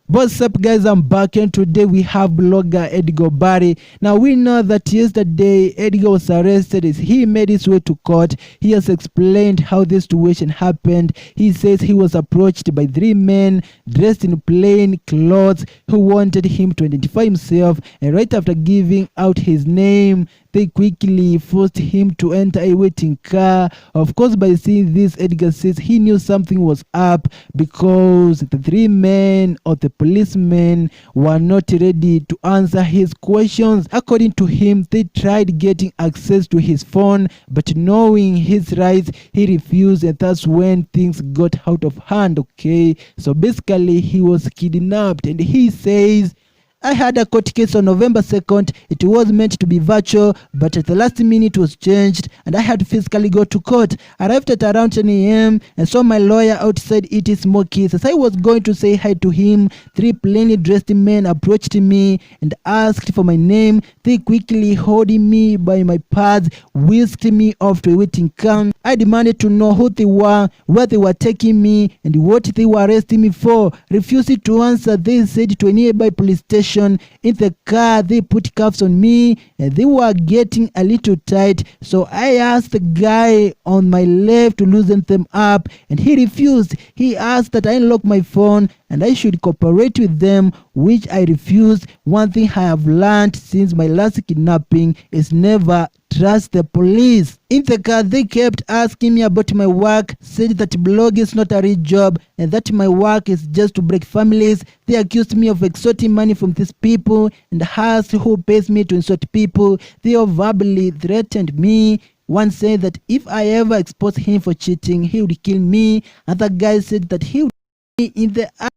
What's up guys, I'm back and today we have blogger EDGAR OBARE. Now we know that yesterday EDGAR was arrested. He made his way to court. He has explained how this situation happened. He says he was approached by 3 men dressed in plain clothes who wanted him to identify himself, and right after giving out his name, they quickly forced him to enter a waiting car. Of course, by seeing this, EDGAR says he knew something was up because the 3 men or the policemen were not ready to answer his questions. According to him, they tried getting access to his phone, but knowing his rights, he refused, and that's when things got out of hand. Okay, so basically he was kidnapped, and he says, I had a court case on November 2nd. It was meant to be virtual, but at the last minute it was changed and I had to physically go to court. I arrived at around 10 a.m. and saw my lawyer outside eating smokies. As I was going to say hi to him, 3 plainly dressed men approached me and asked for my name. They quickly holding me by my pads, whisked me off to a waiting car. I demanded to know who they were, where they were taking me, and what they were arresting me for. Refusing to answer, they said to a nearby police station. In the car, they put cuffs on me and they were getting a little tight, so I asked the guy on my left to loosen them up and he refused. He asked that I unlock my phone and I should cooperate with them, which I refused. One thing I have learned since my last kidnapping is never trust the police. In the car, they kept asking me about my work, said that blog is not a real job and that my work is just to break families. They accused me of extorting money from these people and asked who pays me to insult people. They all verbally threatened me. One said that if I ever expose him for cheating, he would kill me. Other guy said that he would kill me in the eye.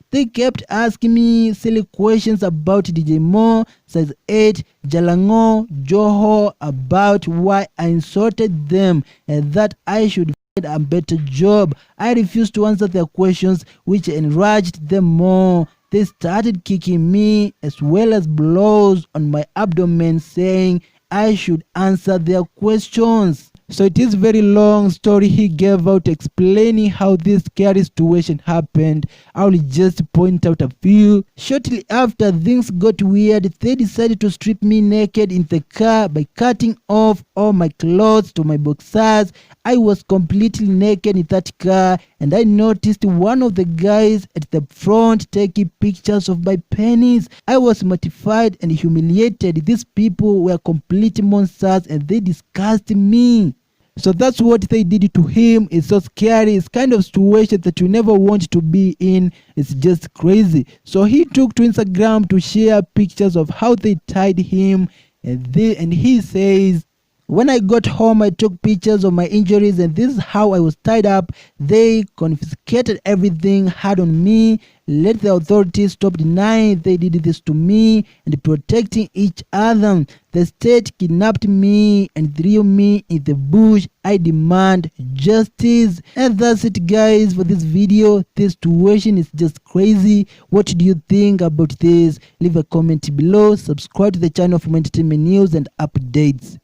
They kept asking me silly questions about DJ Mo, size 8, Jalango, Joho, about why I insulted them and that I should find a better job. I refused to answer their questions, which enraged them more. They started kicking me as well as blows on my abdomen, saying I should answer their questions. So it is very long story he gave out explaining how this scary situation happened. I will just point out a few. Shortly after things got weird, they decided to strip me naked in the car by cutting off all my clothes to my boxers. I was completely naked in that car and I noticed one of the guys at the front taking pictures of my penis. I was mortified and humiliated. These people were complete monsters and they disgusted me. So that's what they did to him. It's so scary. It's kind of situation that you never want to be in. It's just crazy. So he took to Instagram to share pictures of how they tied him, and he says, when I got home, I took pictures of my injuries and this is how I was tied up. They confiscated everything had on me. Let the authorities stop denying they did this to me and protecting each other. The state kidnapped me and threw me in the bush. I demand justice. And that's it guys for this video. This situation is just crazy. What do you think about this? Leave a comment below. Subscribe to the channel for more entertainment news and updates.